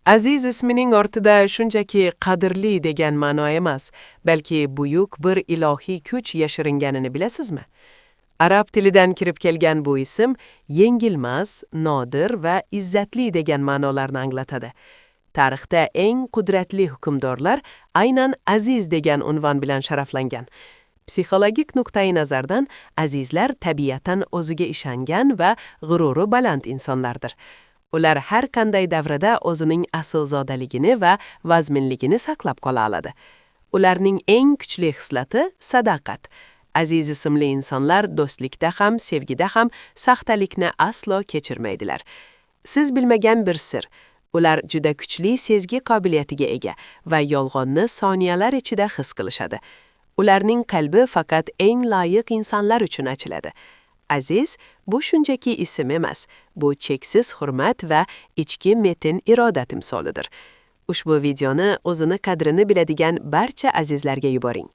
Aziz ismining ortida shunchaki qadrli degan ma'no emas, balki buyuk bir ilohiy kuch yashiringanini bilasizmi? Arab tilidan kirib kelgan bu ism yengilmas, nodir va izzatli degan ma'nolarni anglatadi. Tarixda eng qudratli hukmdorlar aynan Aziz degan unvon bilan sharaflangan. Psixologik nuqtai nazardan azizlar tabiatan o'ziga ishongan va g'ururi baland insonlardir. Ular har qanday davrada o'zining aslzodaligini va vazminligini saqlab qola oladi. Ularning eng kuchli xislati sadaqat. Aziz ismli insonlar do'stlikda ham, sevgida ham saxtalikni aslo kechirmaydilar. Siz bilmagan bir sir. Ular juda kuchli sezgi qobiliyatiga ega va yolg'onni soniyalar ichida his qilishadi. Ularning qalbi faqat eng loyiq insonlar uchun ochiladi. Aziz, bu shunchaki ism emas, bu cheksiz hurmat va ichki metin iroda timsolidir. Ushbu videoni o'zini qadrini biladigan barcha azizlarga yuboring.